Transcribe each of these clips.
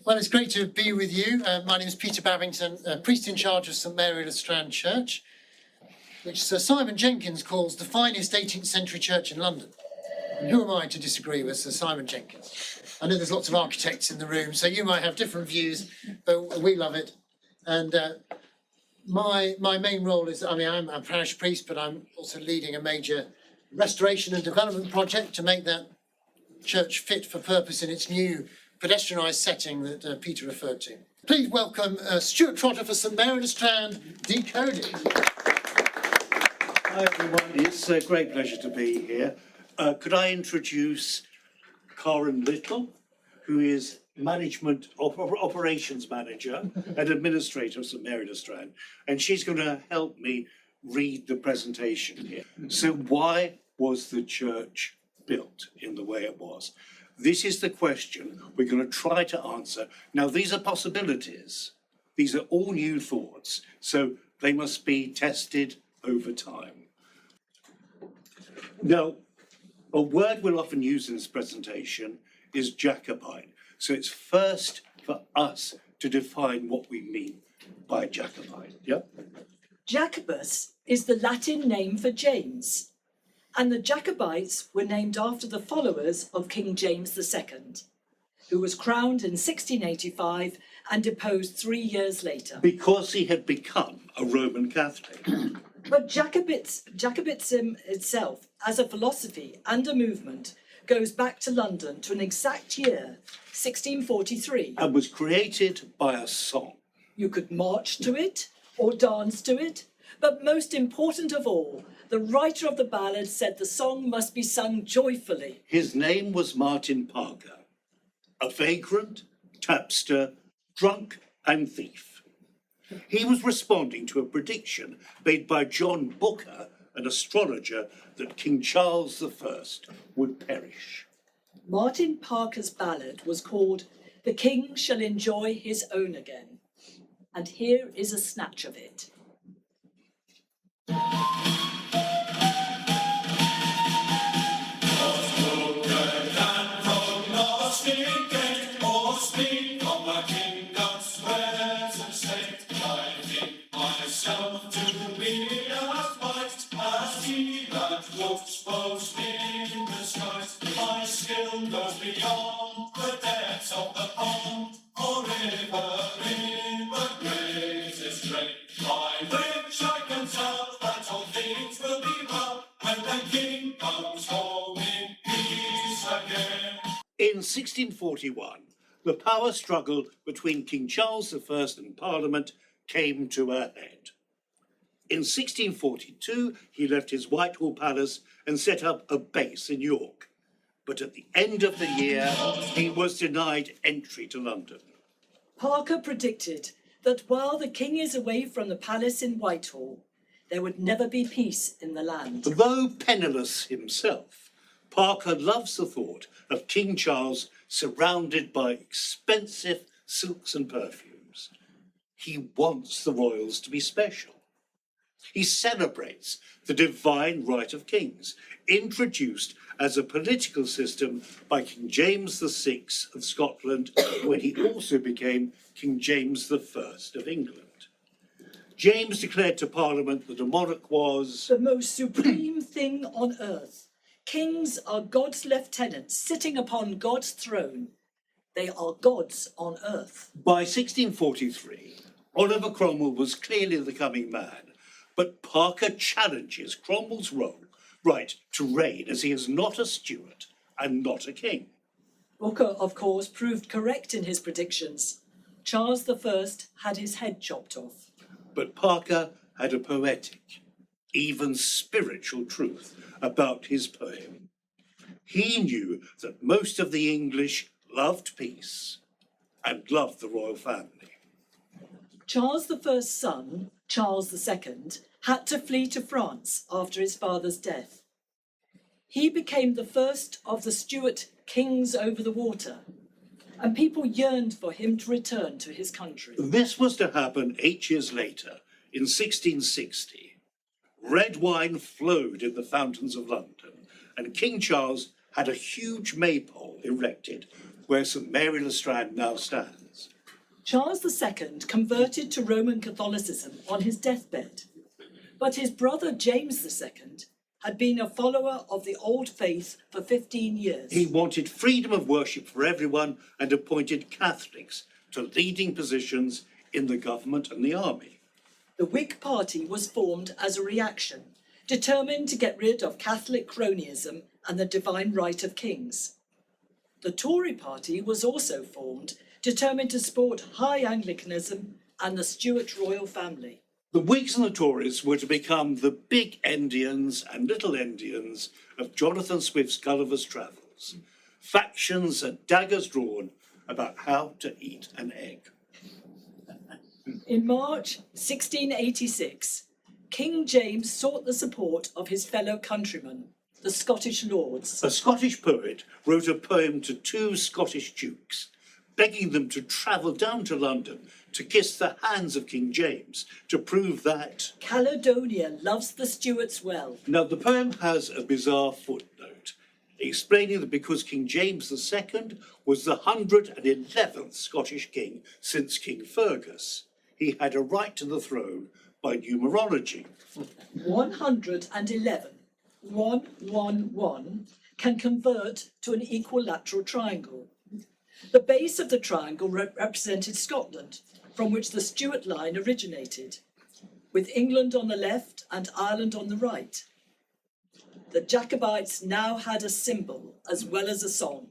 Well, it's great to be with you. My name is Peter Babington, priest in charge of St Mary-le-Strand Church, which Sir Simon Jenkins calls the finest 18th century church in London. And who am I to disagree with Sir Simon Jenkins? I know there's lots of architects in the room, so you might have different views, but we love it. And my main role is, I'm a parish priest, but I'm also leading a major restoration and development project to make that church fit for purpose in its new pedestrianised setting that Peter referred to. Please welcome Stuart Trotter for St Mary-le-Strand Decoding. Hi everyone, it's a great pleasure to be here. Could I introduce Karen Little, who is operations manager and administrator of St Mary-le-Strand, and she's going to help me read the presentation here. So why was the church built in the way it was? This is the question we're going to try to answer. Now, these are possibilities. These are all new thoughts, so they must be tested over time. Now, a word we'll often use in this presentation is Jacobite. So it's first for us to define what we mean by Jacobite. Yep. Jacobus is the Latin name for James, and the Jacobites were named after the followers of King James II, who was crowned in 1685 and deposed 3 years later. Because he had become a Roman Catholic. But Jacobitism itself, as a philosophy and a movement, goes back to London to an exact year, 1643. And was created by a song. You could march to it or dance to it, but most important of all, the writer of the ballad said the song must be sung joyfully. His name was Martin Parker, a vagrant, tapster, drunk and thief. He was responding to a prediction made by John Booker, an astrologer, that King Charles I would perish. Martin Parker's ballad was called "The King Shall Enjoy His Own Again," and here is a snatch of it. In 1641, the power struggle between King Charles I and Parliament came to a head. In 1642, he left his Whitehall Palace and set up a base in York. But at the end of the year, he was denied entry to London. Parker predicted that while the king is away from the palace in Whitehall, there would never be peace in the land. Though penniless himself, Parker loves the thought of King Charles surrounded by expensive silks and perfumes. He wants the royals to be special. He celebrates the divine right of kings, introduced as a political system by King James VI of Scotland, when he also became King James I of England. James declared to Parliament that a monarch was the most supreme thing on earth. Kings are God's lieutenants sitting upon God's throne. They are gods on earth. By 1643, Oliver Cromwell was clearly the coming man, but Parker challenges Cromwell's right to reign, as he is not a Stuart and not a king. Booker, of course, proved correct in his predictions. Charles I had his head chopped off. But Parker had a poetic, even spiritual truth about his poem. He knew that most of the English loved peace and loved the royal family. Charles I's son, Charles II, had to flee to France after his father's death. He became the first of the Stuart kings over the water, and people yearned for him to return to his country. This was to happen 8 years later, in 1660. Red wine flowed in the fountains of London, and King Charles had a huge maypole erected where St Mary-le-Strand now stands. Charles II converted to Roman Catholicism on his deathbed, but his brother James II had been a follower of the old faith for 15 years. He wanted freedom of worship for everyone and appointed Catholics to leading positions in the government and the army. The Whig Party was formed as a reaction, determined to get rid of Catholic cronyism and the divine right of kings. The Tory Party was also formed, determined to support high Anglicanism and the Stuart royal family. The Whigs and the Tories were to become the big Endians and little Endians of Jonathan Swift's Gulliver's Travels, factions and daggers drawn about how to eat an egg. In March 1686, King James sought the support of his fellow countrymen, the Scottish lords. A Scottish poet wrote a poem to two Scottish dukes, begging them to travel down to London to kiss the hands of King James to prove that Caledonia loves the Stuarts well. Now, the poem has a bizarre footnote explaining that because King James II was the 111th Scottish king since King Fergus, he had a right to the throne by numerology. 111, 111, can convert to an equilateral triangle. The base of the triangle represented Scotland, from which the Stuart line originated, with England on the left and Ireland on the right. The Jacobites now had a symbol as well as a song.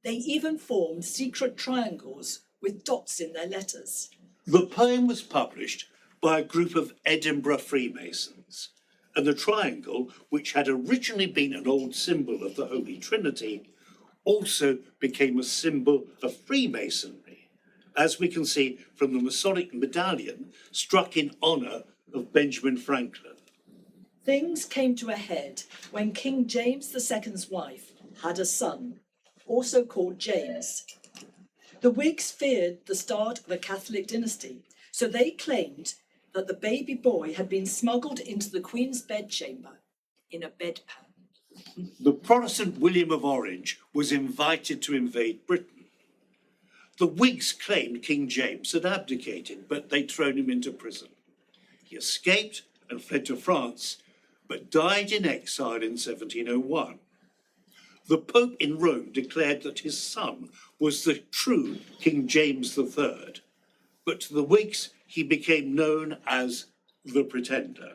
They even formed secret triangles with dots in their letters. The poem was published by a group of Edinburgh Freemasons, and the triangle, which had originally been an old symbol of the Holy Trinity, also became a symbol of Freemasonry, as we can see from the Masonic medallion struck in honour of Benjamin Franklin. Things came to a head when King James II's wife had a son, also called James. The Whigs feared the start of a Catholic dynasty, so they claimed that the baby boy had been smuggled into the Queen's bedchamber in a bedpan. The Protestant William of Orange was invited to invade Britain. The Whigs claimed King James had abdicated, but they'd thrown him into prison. He escaped and fled to France, but died in exile in 1701. The Pope in Rome declared that his son was the true King James III, but to the Whigs he became known as the Pretender.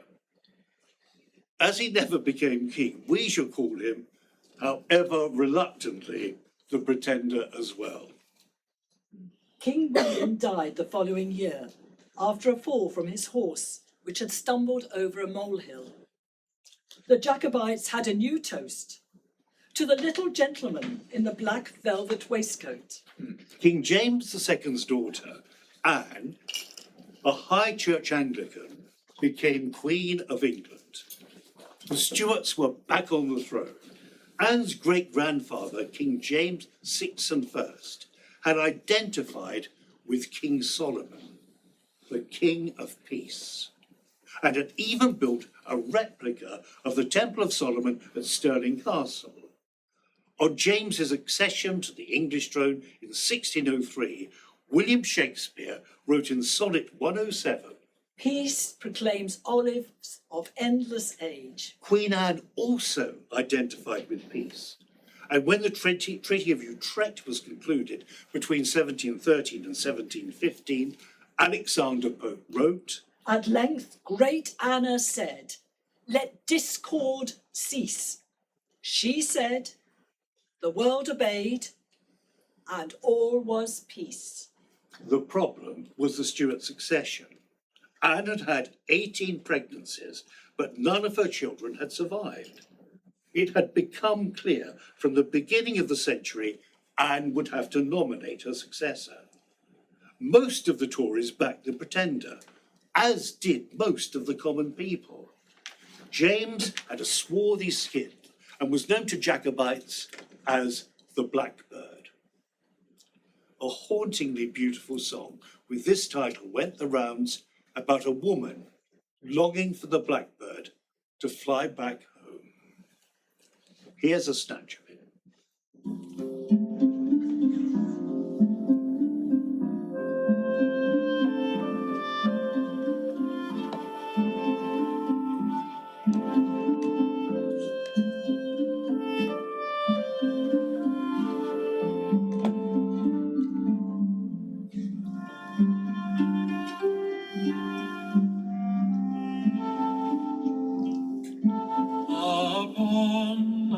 As he never became king, we shall call him, however reluctantly, the Pretender as well. King William died the following year after a fall from his horse, which had stumbled over a molehill. The Jacobites had a new toast: to the little gentleman in the black velvet waistcoat. King James II's daughter, Anne, a high church Anglican, became Queen of England. The Stuarts were back on the throne. Anne's great-grandfather, King James VI and I, had identified with King Solomon, the King of Peace, and had even built a replica of the Temple of Solomon at Stirling Castle. On James's accession to the English throne in 1603, William Shakespeare wrote in Sonnet 107, Peace proclaims olives of endless age. Queen Anne also identified with peace. And when the Treaty of Utrecht was concluded between 1713 and 1715, Alexander Pope wrote, At length great Anna said, let discord cease. She said, the world obeyed, and all was peace. The problem was the Stuart succession. Anne had had 18 pregnancies, but none of her children had survived. It had become clear from the beginning of the century Anne would have to nominate her successor. Most of the Tories backed the Pretender, as did most of the common people. James had a swarthy skin and was known to Jacobites as the Blackbird. A hauntingly beautiful song with this title went the rounds about a woman longing for the blackbird to fly back home. Here's a snatch of it.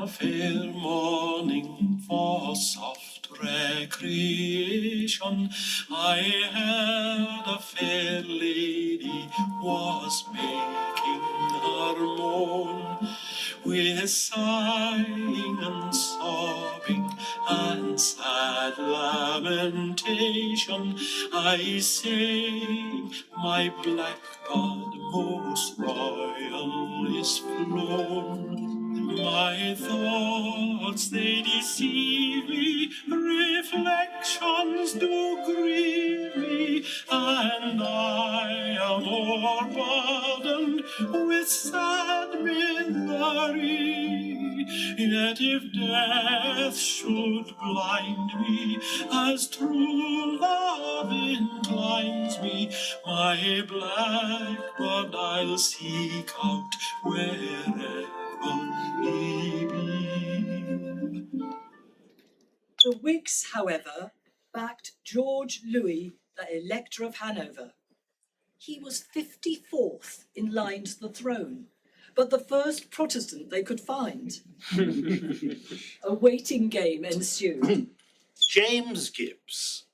a fair morning for soft recreation, I heard a fair lady was making her moan, with sighing and sobbing and sad lamentation. I say, my blackbird most royal is flown. My thoughts, they deceive me, reflections do grieve me, and I am o'erburdened with sad misery. Yet if death should blind me, as true love inclines me, my blackbird I'll seek out wherever he be. The Whigs, however, backed George Louis, the Elector of Hanover. He was 54th in line to the throne, but the first Protestant they could find. A waiting game ensued. James Gibbs,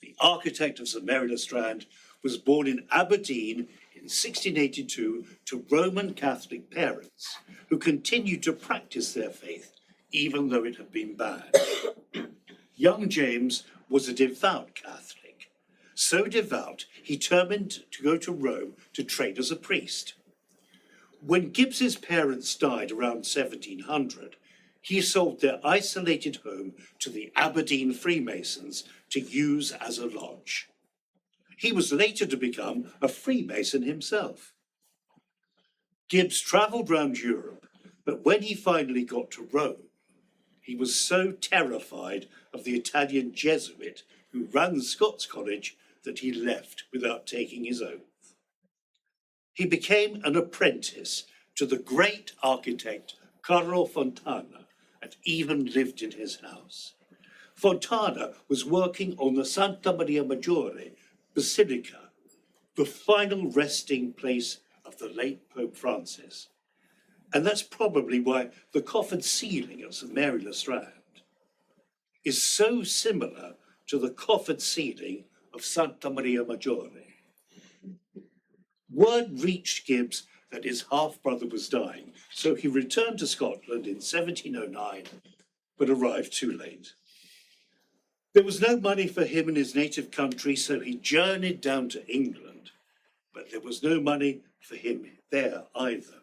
the architect of St Mary-le-Strand, was born in Aberdeen in 1682 to Roman Catholic parents who continued to practice their faith even though it had been banned. Young James was a devout Catholic. So devout, he determined to go to Rome to train as a priest. When Gibbs's parents died around 1700, he sold their isolated home to the Aberdeen Freemasons to use as a lodge. He was later to become a Freemason himself. Gibbs travelled round Europe, but when he finally got to Rome, he was so terrified of the Italian Jesuit who ran the Scots College that he left without taking his oath. He became an apprentice to the great architect Carlo Fontana and even lived in his house. Fontana was working on the Santa Maria Maggiore Basilica, the final resting place of the late Pope Francis. And that's probably why the coffered ceiling of St Mary-le-Strand is so similar to the coffered ceiling of Santa Maria Maggiore. Word reached Gibbs that his half-brother was dying, so he returned to Scotland in 1709, but arrived too late. There was no money for him in his native country, so he journeyed down to England, but there was no money for him there either.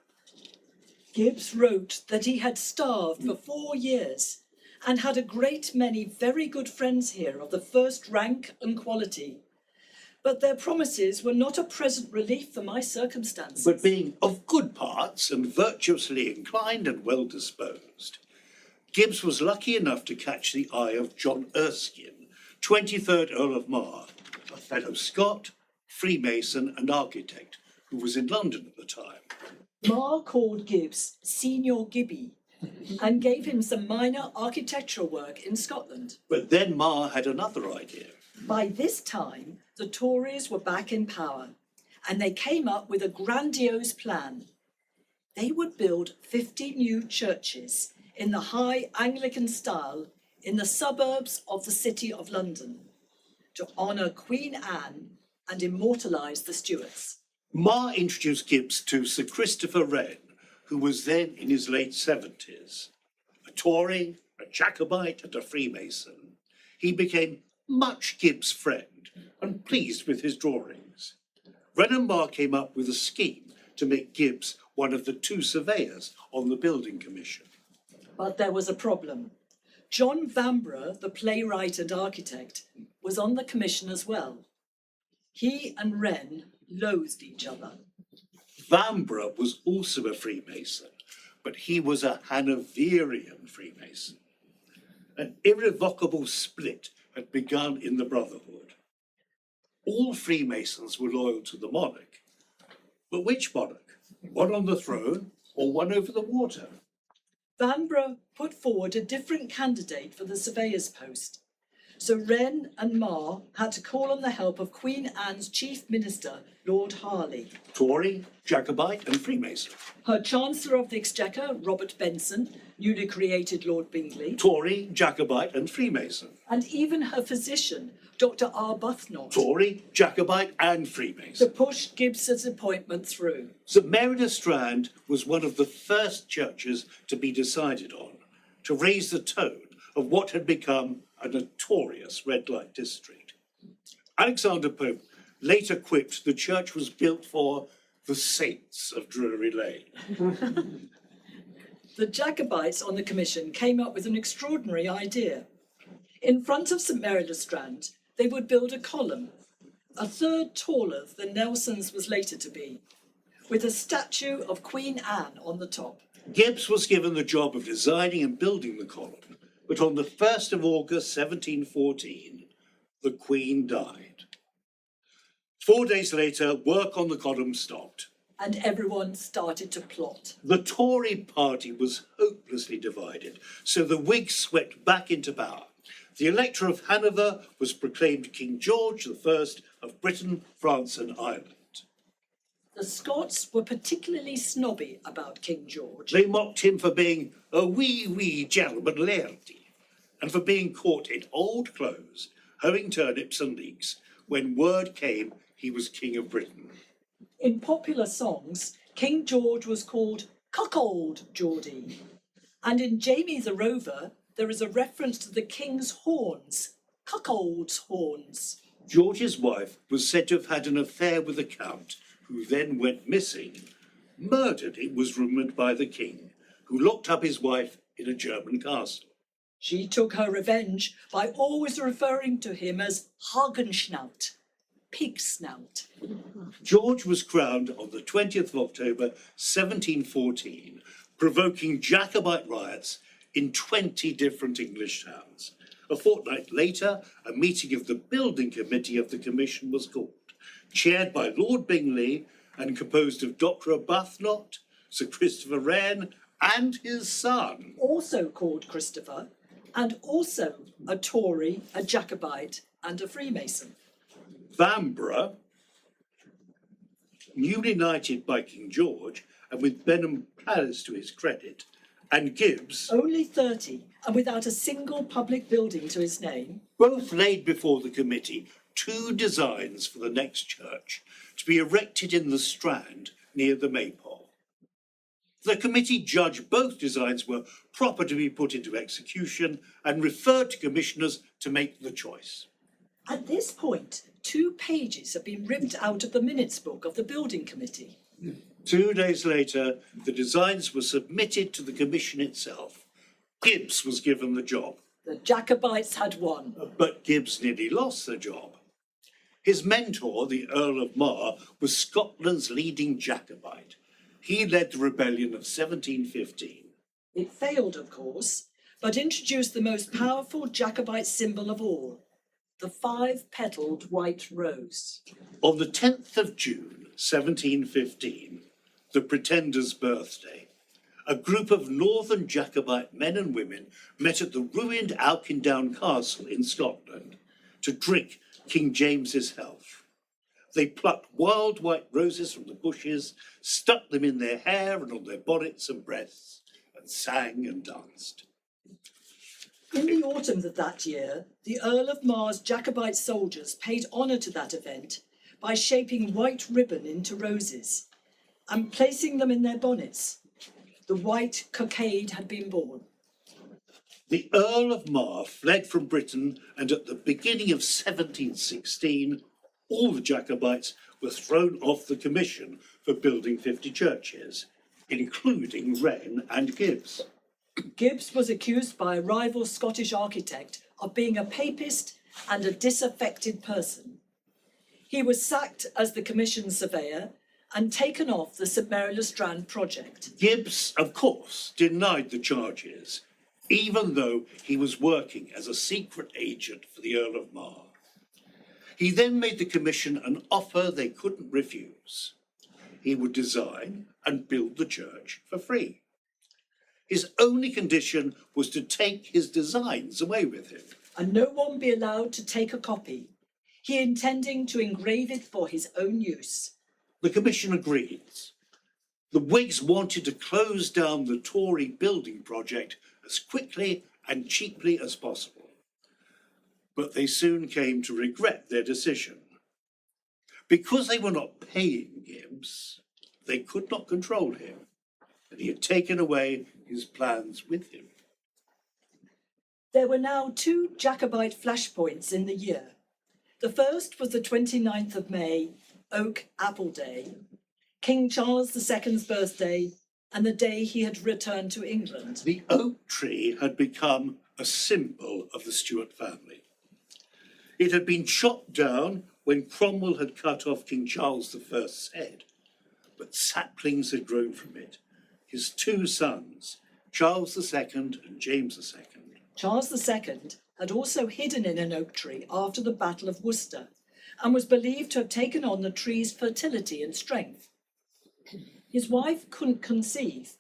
Gibbs wrote that he had starved for 4 years and had a great many very good friends here of the first rank and quality. But their promises were not a present relief for my circumstances. But being of good parts and virtuously inclined and well disposed, Gibbs was lucky enough to catch the eye of John Erskine, 23rd Earl of Mar, a fellow Scot, Freemason and architect who was in London at the time. Mar called Gibbs Senior Gibby and gave him some minor architectural work in Scotland. But then Mar had another idea. By this time, the Tories were back in power, and they came up with a grandiose plan. They would build 50 new churches in the high Anglican style in the suburbs of the City of London to honour Queen Anne and immortalise the Stuarts. Mar introduced Gibbs to Sir Christopher Wren, who was then in his late 70s. A Tory, a Jacobite and a Freemason, he became much Gibbs' friend and pleased with his drawings. Wren and Mar came up with a scheme to make Gibbs one of the 2 surveyors on the building commission. But there was a problem. John Vanbrugh, the playwright and architect, was on the commission as well. He and Wren loathed each other. Vanbrugh was also a Freemason, but he was a Hanoverian Freemason. An irrevocable split had begun in the Brotherhood. All Freemasons were loyal to the monarch. But which monarch? One on the throne or one over the water? Vanbrugh put forward a different candidate for the surveyor's post. so Wren and Mar had to call on the help of Queen Anne's chief minister, Lord Harley, Tory, Jacobite and Freemason. her Chancellor of the Exchequer, Robert Benson, newly created Lord Bingley, Tory, Jacobite and Freemason. and even her physician, Dr. Arbuthnot, Tory, Jacobite and to Freemason. push Gibbs's appointment through. St Mary-le-Strand was one of the first churches to be decided on, to raise the tone of what had become a notorious red light district. Alexander Pope later quipped the church was built for the saints of Drury Lane. The Jacobites on the commission came up with an extraordinary idea. In front of St Mary-le-Strand, they would build a column, a third taller than Nelson's was later to be, with a statue of Queen Anne on the top. Gibbs was given the job of designing and building the column, but on the 1st of August 1714, the Queen died. 4 days later, work on the column stopped. And everyone started to plot. The Tory party was hopelessly divided, so the Whigs swept back into power. The Elector of Hanover was proclaimed King George I of Britain, France and Ireland. The Scots were particularly snobby about King George. They mocked him for being a wee gentleman lairdy, and for being caught in old clothes, hoeing turnips and leeks, when word came he was King of Britain. In popular songs, King George was called Cuckold Geordie. And in Jamie the Rover, there is a reference to the king's horns, cuckold's horns. George's wife was said to have had an affair with the Count, who then went missing. Murdered, it was rumoured, by the king, who locked up his wife in a German castle. She took her revenge by always referring to him as Hagenschnaut, pig snout. George was crowned on the 20th of October 1714, provoking Jacobite riots in 20 different English towns. A fortnight later, a meeting of the building committee of the commission was called, chaired by Lord Bingley and composed of Dr. Arbuthnot, Sir Christopher Wren and his son. Also called Christopher, and also a Tory, a Jacobite and a Freemason. Vanbrugh, newly knighted by King George and with Benham Palace to his credit, and Gibbs, Only 30 and without a single public building to his name, both laid before the committee 2 designs for the next church to be erected in the Strand near the Maypole. The committee judged both designs were proper to be put into execution and referred to commissioners to make the choice. At this point, 2 pages have been ripped out of the minutes book of the building committee. 2 days later, the designs were submitted to the commission itself. Gibbs was given the job, The Jacobites had won. but Gibbs nearly lost the job. His mentor, the Earl of Mar, was Scotland's leading Jacobite. He led the rebellion of 1715. It failed, of course, but introduced the most powerful Jacobite symbol of all, the 5-petalled white rose. On the 10th of June, 1715, the Pretender's birthday, a group of northern Jacobite men and women met at the ruined Alkindown Castle in Scotland to drink King James's health. They plucked wild white roses from the bushes, stuck them in their hair and on their bonnets and breasts, and sang and danced. In the autumn of that year, the Earl of Mar's Jacobite soldiers paid honour to that event by shaping white ribbon into roses and placing them in their bonnets. The white cockade had been born. The Earl of Mar fled from Britain, and at the beginning of 1716, all the Jacobites were thrown off the commission for building 50 churches, including Wren and Gibbs. Gibbs was accused by a rival Scottish architect of being a papist and a disaffected person. He was sacked as the commission's surveyor and taken off the St Mary-le-Strand project. Gibbs, of course, denied the charges, even though he was working as a secret agent for the Earl of Mar. He then made the commission an offer they couldn't refuse. He would design and build the church for free. His only condition was to take his designs away with him. and no one be allowed to take a copy, he intending to engrave it for his own use. The Commission agrees. The Whigs wanted to close down the Tory building project as quickly and cheaply as possible. But they soon came to regret their decision. Because they were not paying Gibbs, they could not control him, and he had taken away his plans with him. There were now 2 Jacobite flashpoints in the year. The first was the 29th of May, Oak Apple Day, King Charles II's birthday, and the day he had returned to England. The oak tree had become a symbol of the Stuart family. It had been chopped down when Cromwell had cut off King Charles I's head, but saplings had grown from it. His 2 sons, Charles II and James II. Charles II had also hidden in an oak tree after the Battle of Worcester and was believed to have taken on the tree's fertility and strength. His wife couldn't conceive,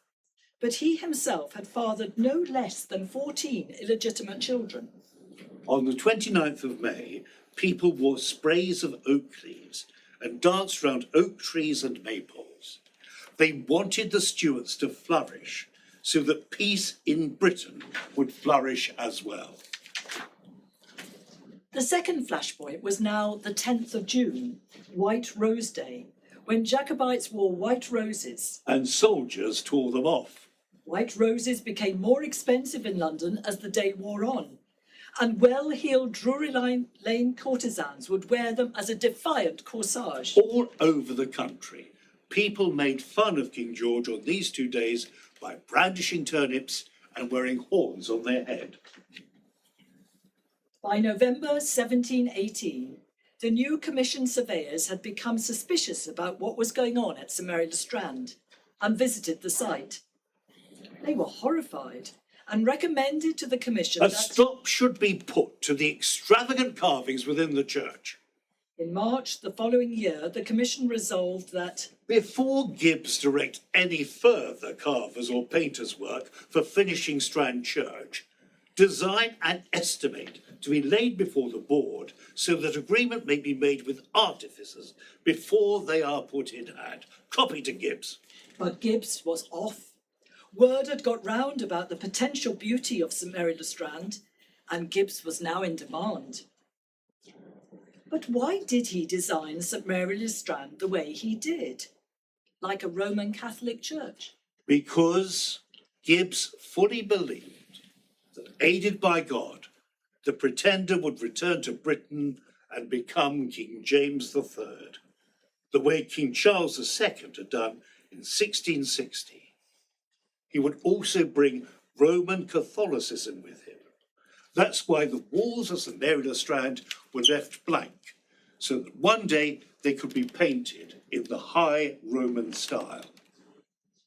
but he himself had fathered no less than 14 illegitimate children. On the 29th of May, people wore sprays of oak leaves and danced round oak trees and maypoles. They wanted the Stuarts to flourish so that peace in Britain would flourish as well. The second flashpoint was now the 10th of June, White Rose Day, when Jacobites wore white roses. And soldiers tore them off. White roses became more expensive in London as the day wore on, and well-heeled Drury Lane courtesans would wear them as a defiant corsage. All over the country, people made fun of King George on these 2 days by brandishing turnips and wearing horns on their head. By November 1718, the new commission surveyors had become suspicious about what was going on at Mary-le-Strand and visited the site. They were horrified and recommended to the commission A that stop should be put to the extravagant carvings within the church. in March the following year, the commission resolved that Before Gibbs direct any further carvers or painters' work for finishing Strand Church, design and estimate to be laid before the board so that agreement may be made with artificers before they are put in hand. Copy to Gibbs. But Gibbs was off. Word had got round about the potential beauty of St Mary-le-Strand, and Gibbs was now in demand. But why did he design St Mary-le-Strand the way he did? Like a Roman Catholic church? Because Gibbs fully believed that, aided by God, the Pretender would return to Britain and become King James III, the way King Charles II had done in 1660. He would also bring Roman Catholicism with him. That's why the walls of St Mary-le-Strand were left blank, so that one day they could be painted in the high Roman style.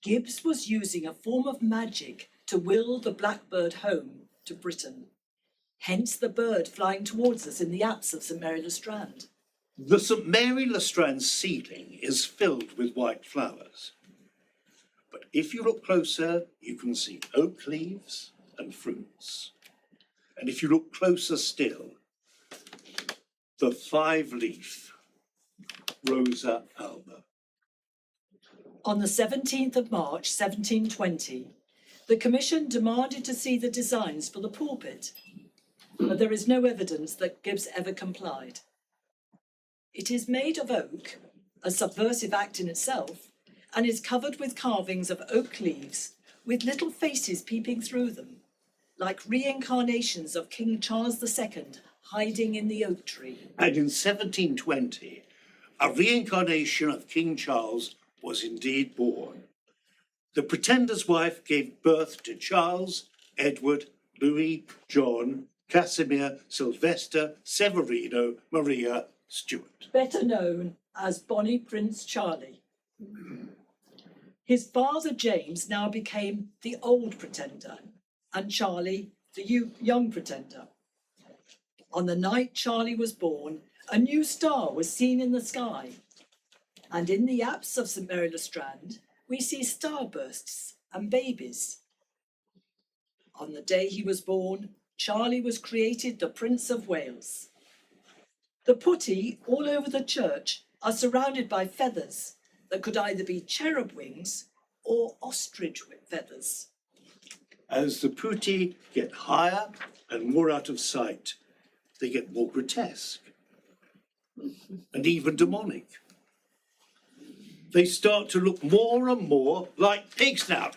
Gibbs was using a form of magic to will the blackbird home to Britain. Hence the bird flying towards us in the apse of St Mary-le-Strand. The St Mary-le-Strand ceiling is filled with white flowers. But if you look closer, you can see oak leaves and fruits. And if you look closer still, the 5-leaf Rosa alba. On the 17th of March 1720, the commission demanded to see the designs for the pulpit, but there is no evidence that Gibbs ever complied. It is made of oak, a subversive act in itself, and is covered with carvings of oak leaves with little faces peeping through them, like reincarnations of King Charles II hiding in the oak tree. And in 1720, a reincarnation of King Charles was indeed born. The Pretender's wife gave birth to Charles, Edward, Louis, John, Casimir, Sylvester, Severino, Maria, Stuart. Better known as Bonnie Prince Charlie. His father James now became the old Pretender, and Charlie the young Pretender. On the night Charlie was born, a new star was seen in the sky, and in the apse of St Mary-le-Strand we see starbursts and babies. On the day he was born, Charlie was created the Prince of Wales. The putti all over the church are surrounded by feathers that could either be cherub wings or ostrich feathers. As the putti get higher and more out of sight, they get more grotesque and even demonic. They start to look more and more like pig snout.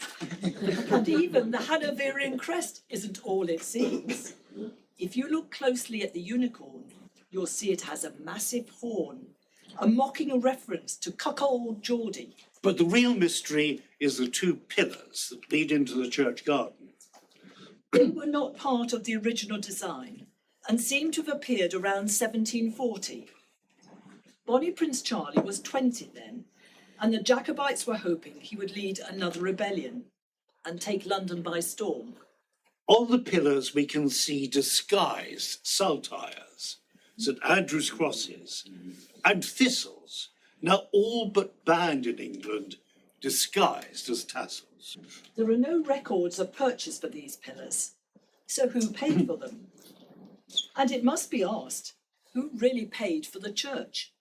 And even the Hanoverian crest isn't all it seems. If you look closely at the unicorn, you'll see it has a massive horn, a mocking reference to cuckold Geordie. But the real mystery is the two pillars that lead into the church garden. They were not part of the original design and seem to have appeared around 1740. Bonnie Prince Charlie was 20 then, and the Jacobites were hoping he would lead another rebellion and take London by storm. On the pillars we can see disguised saltires, St Andrew's crosses, and thistles, now all but banned in England, disguised as tassels. There are no records of purchase for these pillars, so who paid for them? And it must be asked, who really paid for the church?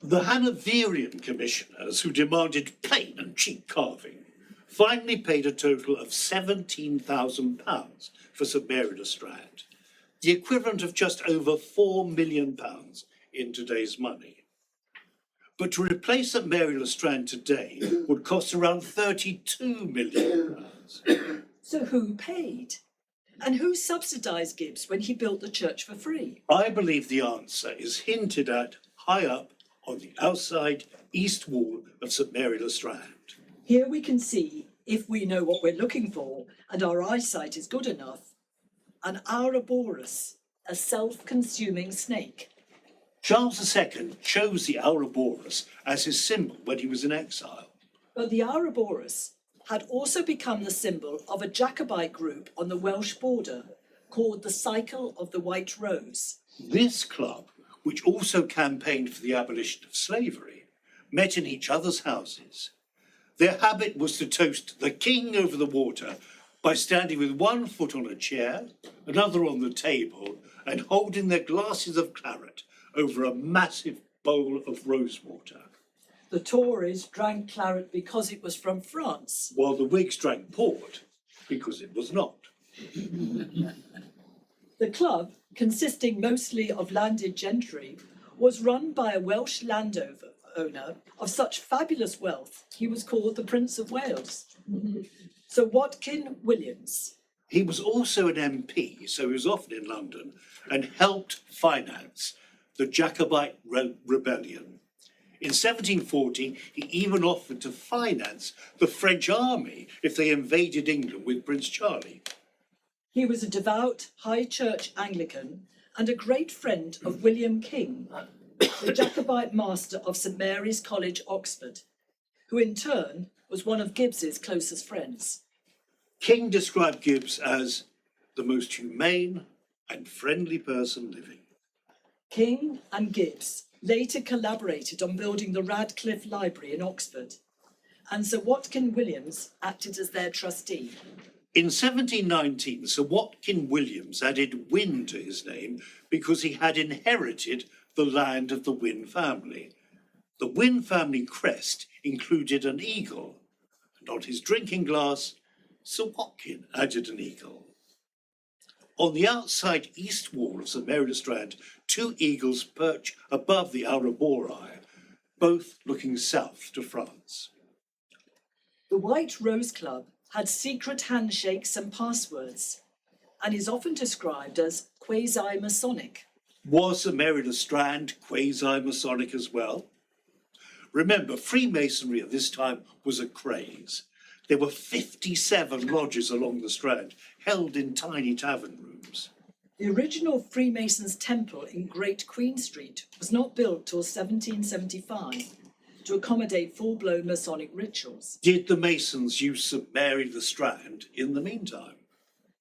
The Hanoverian commissioners, who demanded plain and cheap carving, finally paid a total of £17,000 for St Mary-le-Strand, the equivalent of just over £4 million in today's money. But to replace St Mary-le-Strand today would cost around £32 million. So who paid? And who subsidised Gibbs when he built the church for free? I believe the answer is hinted at high up on the outside east wall of St Mary-le-Strand. Here we can see, if we know what we're looking for and our eyesight is good enough, an Ouroboros, a self-consuming snake. Charles II chose the Ouroboros as his symbol when he was in exile. But the Ouroboros had also become the symbol of a Jacobite group on the Welsh border called the Cycle of the White Rose. This club, which also campaigned for the abolition of slavery, met in each other's houses. Their habit was to toast the king over the water by standing with one foot on a chair, another on the table, and holding their glasses of claret over a massive bowl of rosewater. The Tories drank claret because it was from France. While the Whigs drank port because it was not. The club, consisting mostly of landed gentry, was run by a Welsh landowner of such fabulous wealth he was called the Prince of Wales. Sir Watkin Williams. He was also an MP, so he was often in London, and helped finance the Jacobite rebellion. In 1740, he even offered to finance the French army if they invaded England with Prince Charlie. He was a devout High Church Anglican and a great friend of William King, the Jacobite master of St Mary's College, Oxford, who in turn was one of Gibbs's closest friends. King described Gibbs as the most humane and friendly person living. King and Gibbs later collaborated on building the Radcliffe Library in Oxford, and Sir Watkin Williams acted as their trustee. In 1719, Sir Watkin Williams added Wynne to his name because he had inherited the land of the Wynne family. The Wynne family crest included an eagle, and on his drinking glass, Sir Watkin added an eagle. On the outside east wall of St Mary-le-Strand, two eagles perch above the Ouroboros, both looking south to France. The White Rose Club had secret handshakes and passwords, and is often described as quasi-Masonic. Was St Mary-le-Strand quasi-Masonic as well? Remember, Freemasonry at this time was a craze. There were 57 lodges along the Strand, held in tiny tavern rooms. The original Freemasons' temple in Great Queen Street was not built till 1775 to accommodate full-blown Masonic rituals. Did the Masons use St Mary-le-Strand in the meantime?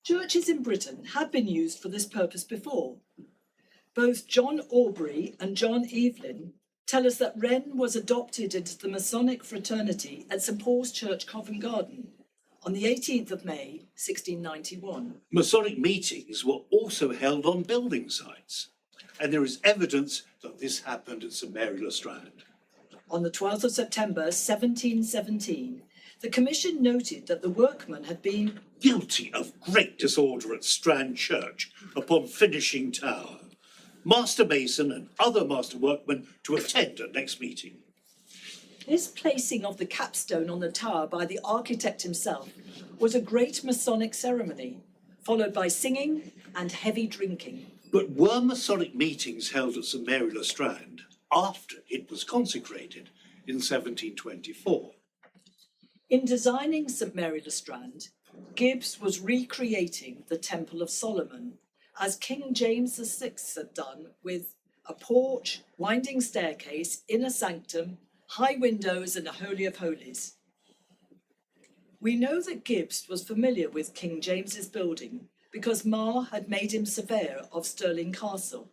Churches in Britain had been used for this purpose before. Both John Aubrey and John Evelyn tell us that Wren was adopted into the Masonic fraternity at St Paul's Church, Covent Garden, on the 18th of May, 1691. Masonic meetings were also held on building sites, and there is evidence that this happened at St Mary-le-Strand. On the 12th of September, 1717, the Commission noted that the workmen had been Guilty of great disorder at Strand Church upon finishing tower. Master Mason and other master workmen to attend at next meeting. This placing of the capstone on the tower by the architect himself was a great Masonic ceremony, followed by singing and heavy drinking. But were Masonic meetings held at St Mary-le-Strand after it was consecrated in 1724? In designing St Mary-le-Strand, Gibbs was recreating the Temple of Solomon, as King James VI had done, with a porch, winding staircase, inner sanctum, high windows and a Holy of Holies. We know that Gibbs was familiar with King James's building because Marr had made him Surveyor of Stirling Castle.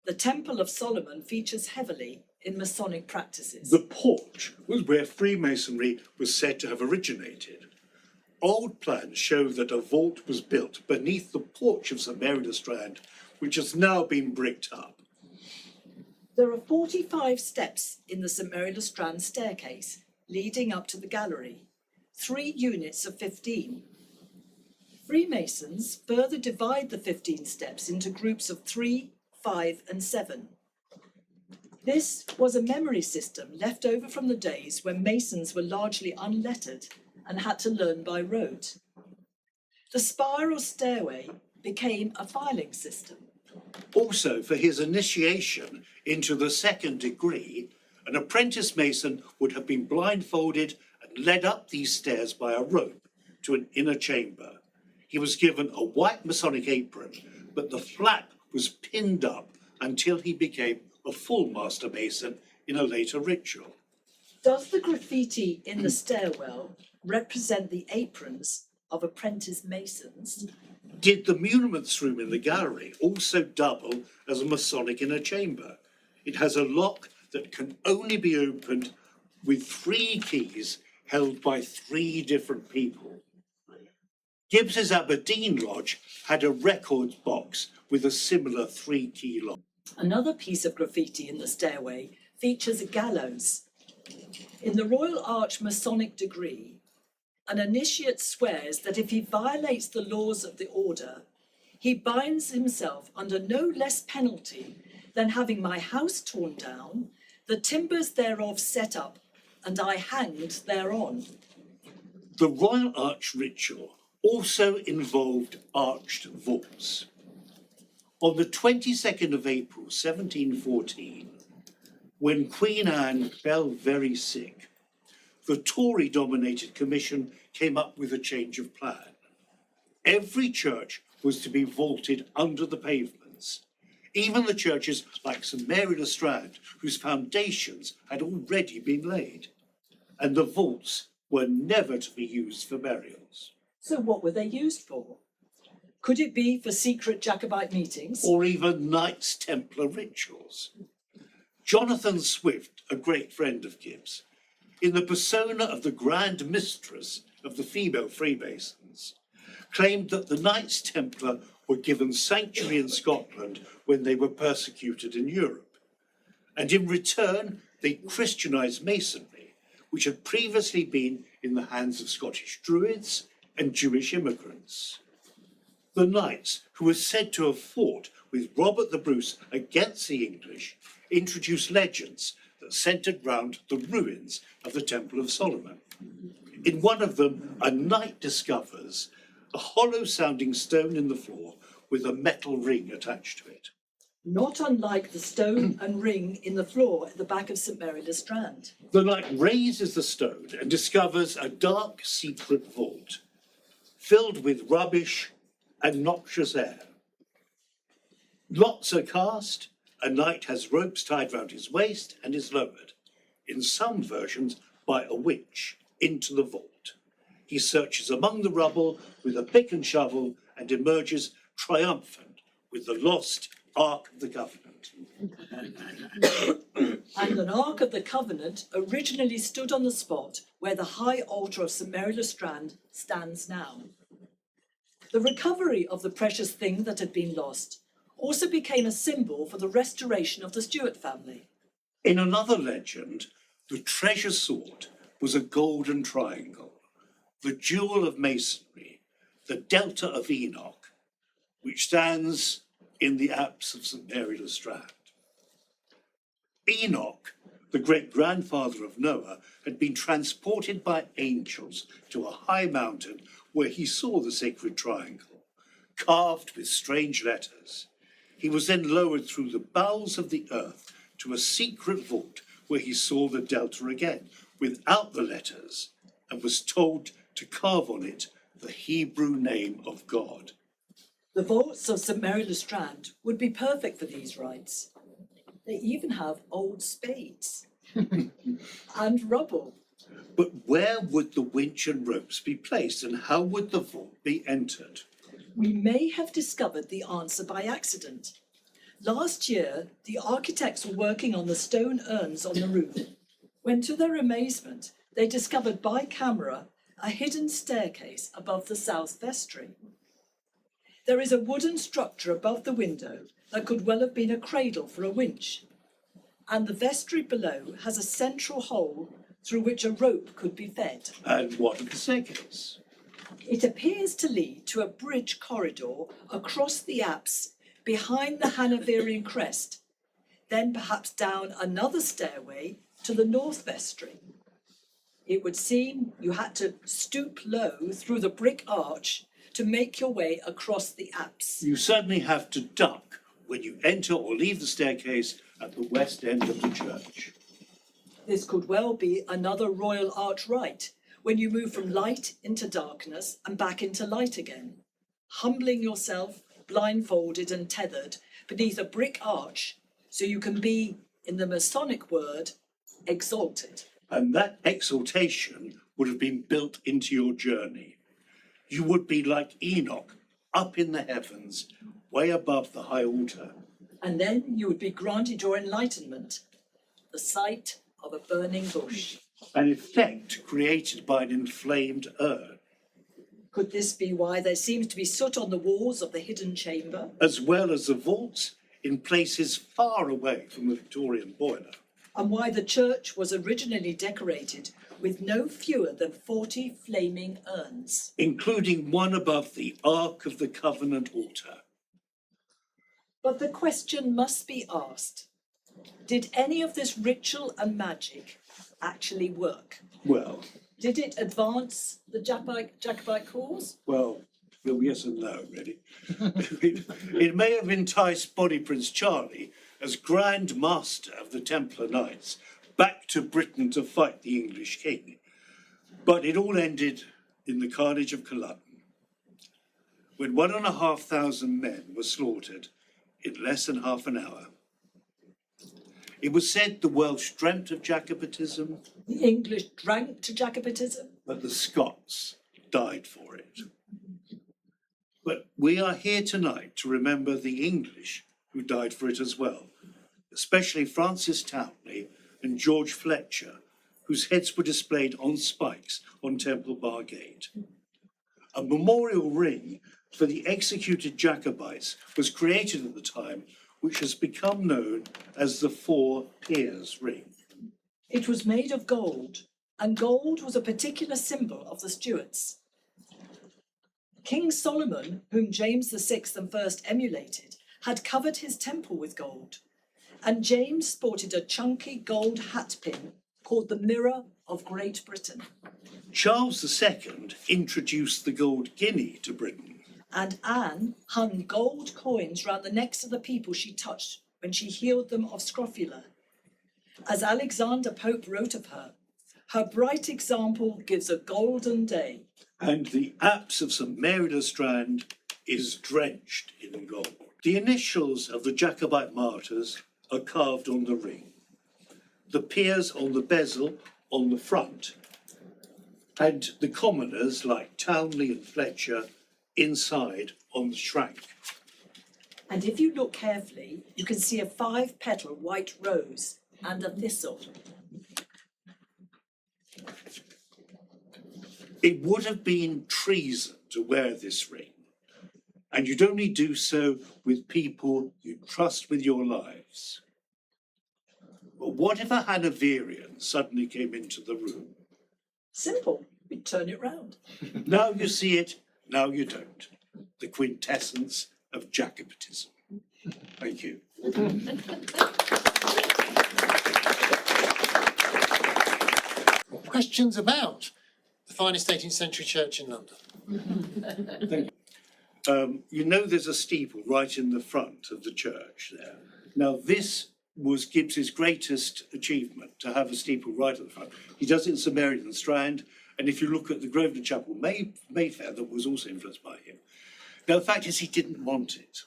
The Temple of Solomon features heavily in Masonic practices. The porch was where Freemasonry was said to have originated. Old plans show that a vault was built beneath the porch of St Mary-le-Strand, which has now been bricked up. There are 45 steps in the St Mary-le-Strand staircase leading up to the gallery, 3 units of 15. Freemasons further divide the 15 steps into groups of 3, 5 and 7. This was a memory system left over from the days when Masons were largely unlettered and had to learn by rote. The spiral stairway became a filing system. Also, for his initiation into the second degree, an apprentice Mason would have been blindfolded and led up these stairs by a rope to an inner chamber. He was given a white Masonic apron, but the flap was pinned up until he became a full Master Mason in a later ritual. Does the graffiti in the stairwell represent the aprons of apprentice Masons? Did the muniments room in the gallery also double as a Masonic inner chamber? It has a lock that can only be opened with 3 keys held by 3 different people. Gibbs's Aberdeen Lodge had a records box with a similar 3-key lock. Another piece of graffiti in the stairway features a gallows. In the Royal Arch Masonic degree, an initiate swears that if he violates the laws of the order, he binds himself under no less penalty than having my house torn down, the timbers thereof set up, and I hanged thereon. The Royal Arch ritual also involved arched vaults. On the 22nd of April, 1714, when Queen Anne fell very sick, the Tory-dominated commission came up with a change of plan. Every church was to be vaulted under the pavements, even the churches like St Mary-le-Strand, whose foundations had already been laid, and the vaults were never to be used for burials. So what were they used for? Could it be for secret Jacobite meetings? Or even Knights Templar rituals. Jonathan Swift, a great friend of Gibbs, in the persona of the Grand Mistress of the female Freemasons, claimed that the Knights Templar were given sanctuary in Scotland when they were persecuted in Europe, and in return they Christianised Masonry, which had previously been in the hands of Scottish Druids and Jewish immigrants. The Knights, who were said to have fought with Robert the Bruce against the English, introduced legends that centred round the ruins of the Temple of Solomon. In one of them, a knight discovers a hollow-sounding stone in the floor with a metal ring attached to it. Not unlike the stone and ring in the floor at the back of St Mary-le-Strand. The knight raises the stone and discovers a dark, secret vault filled with rubbish and noxious air. Lots are cast, a knight has ropes tied round his waist and is lowered, in some versions by a witch, into the vault. He searches among the rubble with a pick and shovel and emerges triumphant with the lost Ark of the Covenant. And an Ark of the Covenant originally stood on the spot where the high altar of St Mary-le-Strand stands now. The recovery of the precious thing that had been lost also became a symbol for the restoration of the Stuart family. In another legend, the treasure sought was a golden triangle, the jewel of masonry, the Delta of Enoch, which stands in the apse of St Mary-le-Strand. Enoch, the great-grandfather of Noah, had been transported by angels to a high mountain where he saw the sacred triangle, carved with strange letters. He was then lowered through the bowels of the earth to a secret vault where he saw the delta again, without the letters, and was told to carve on it the Hebrew name of God. The vaults of St Mary-le-Strand would be perfect for these rites. They even have old spades and rubble. But where would the winch and ropes be placed, and how would the vault be entered? We may have discovered the answer by accident. Last year, the architects were working on the stone urns on the roof, when to their amazement, they discovered by camera a hidden staircase above the south vestry. There is a wooden structure above the window that could well have been a cradle for a winch, and the vestry below has a central hole through which a rope could be fed. And what of the staircase? It appears to lead to a bridge corridor across the apse behind the Hanoverian crest, then perhaps down another stairway to the north vestry. It would seem you had to stoop low through the brick arch to make your way across the apse. You certainly have to duck when you enter or leave the staircase at the west end of the church. This could well be another royal arch rite, when you move from light into darkness and back into light again, humbling yourself, blindfolded and tethered, beneath a brick arch, so you can be, in the Masonic word, exalted. And that exaltation would have been built into your journey. You would be like Enoch, up in the heavens, way above the high altar. And then you would be granted your enlightenment, the sight of a burning bush. An effect created by an inflamed urn, Could this be why there seems to be soot on the walls of the hidden chamber? as well as the vaults in places far away from the Victorian boiler. And why the church was originally decorated with no fewer than 40 flaming urns? Including one above the Ark of the Covenant altar. But the question must be asked, did any of this ritual and magic actually work? Well, Did it advance the Jacobite cause? well, yes and no, really. It may have enticed Bonnie Prince Charlie, as Grand Master of the Templar Knights, back to Britain to fight the English king. But it all ended in the carnage of Culloden, when 1,500 men were slaughtered in less than half an hour. It was said the Welsh dreamt of Jacobitism, The English drank to Jacobitism? but the Scots died for it. But we are here tonight to remember the English who died for it as well, especially Francis Townley and George Fletcher, whose heads were displayed on spikes on Temple Bar Gate. A memorial ring for the executed Jacobites was created at the time, which has become known as the Four Peers Ring. It was made of gold, and gold was a particular symbol of the Stuarts. King Solomon, whom James VI and first emulated, had covered his temple with gold, and James sported a chunky gold hat pin called the Mirror of Great Britain. Charles II introduced the gold guinea to Britain. And Anne hung gold coins round the necks of the people she touched when she healed them of scrofula. As Alexander Pope wrote of her, her bright example gives a golden day. And the apse of St Mary-le-Strand is drenched in gold. The initials of the Jacobite martyrs are carved on the ring, the peers on the bezel on the front, and the commoners like Townley and Fletcher inside on the shank. And if you look carefully, you can see a 5-petal white rose and a thistle. It would have been treason to wear this ring, and you'd only do so with people you trust with your lives. But what if a Hanoverian suddenly came into the room? Simple, we turn it round. Now you see it, now you don't. The quintessence of Jacobitism. Thank you. Questions about the finest 18th century church in London? Thank you. You know there's a steeple right in the front of the church there. Now this was Gibbs's greatest achievement, to have a steeple right at the front. He does it in St Mary-le-Strand, and if you look at the Grosvenor Chapel, Mayfair, that was also influenced by him. Now the fact is he didn't want it.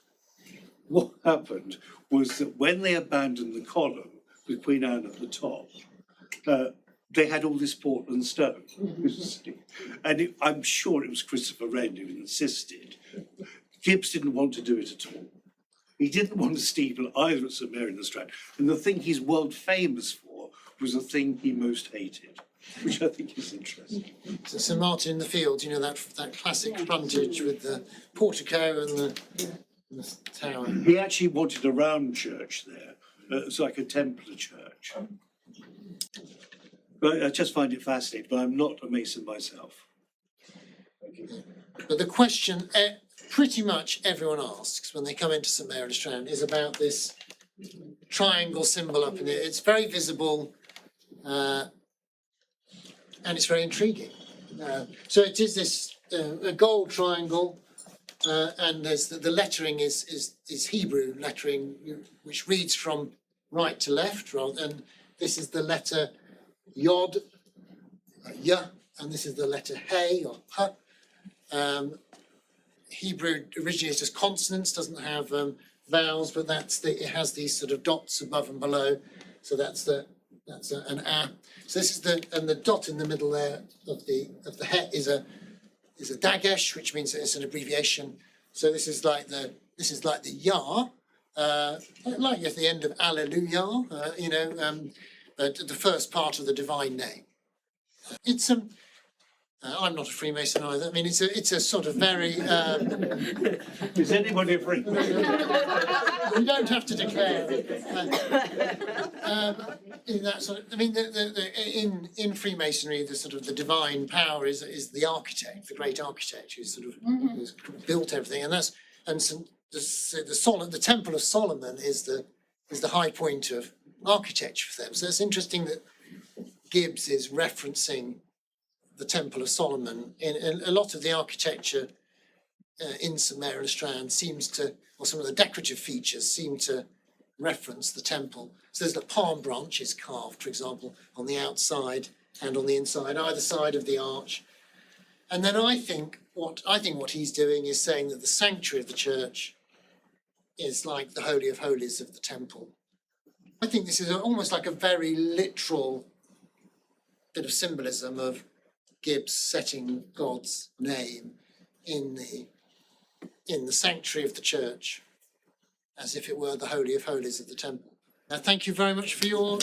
What happened was that when they abandoned the column with Queen Anne at the top, they had all this Portland stone. And I'm sure it was Christopher Wren who insisted. Gibbs didn't want to do it at all. He didn't want a steeple either at St Mary-le-Strand. And the thing he's world famous for was the thing he most hated, which I think is interesting. So St Martin in the Fields, you know, that classic frontage with the portico and the tower. He actually wanted a round church there. It's like a Templar church. But I just find it fascinating, but I'm not a Mason myself. But the question pretty much everyone asks when they come into St Mary-le-Strand is about this triangle symbol up in it. It's very visible and it's very intriguing. So it is this a gold triangle, and there's the lettering is Hebrew lettering, which reads from right to left, and this is the letter Yod, Y, and this is the letter Hey or H. Hebrew originally is just consonants, doesn't have vowels, but it has these sort of dots above and below. So that's an A. So this is the dot in the middle there of the Het is a dagesh, which means that it's an abbreviation. So this is like the Yah, like at the end of Alleluia, the first part of the divine name. It's I'm not a Freemason either. I mean, it's a sort of very. Is anybody a Freemason? You don't have to declare it. In that sort of, I mean, in Freemasonry, the sort of the divine power is the architect, the great architect who's sort of who's built everything, and the Temple of Solomon is the high point of architecture for them. So it's interesting that Gibbs is referencing the Temple of Solomon in a lot of the architecture in St Mary-le-Strand or some of the decorative features seem to reference the temple. So there's the palm branches carved, for example, on the outside and on the inside, either side of the arch. And then I think what he's doing is saying that the sanctuary of the church is like the Holy of Holies of the temple. I think this is almost like a very literal bit of symbolism of Gibbs setting God's name in the sanctuary of the church, as if it were the Holy of Holies of the temple. Thank you very much for your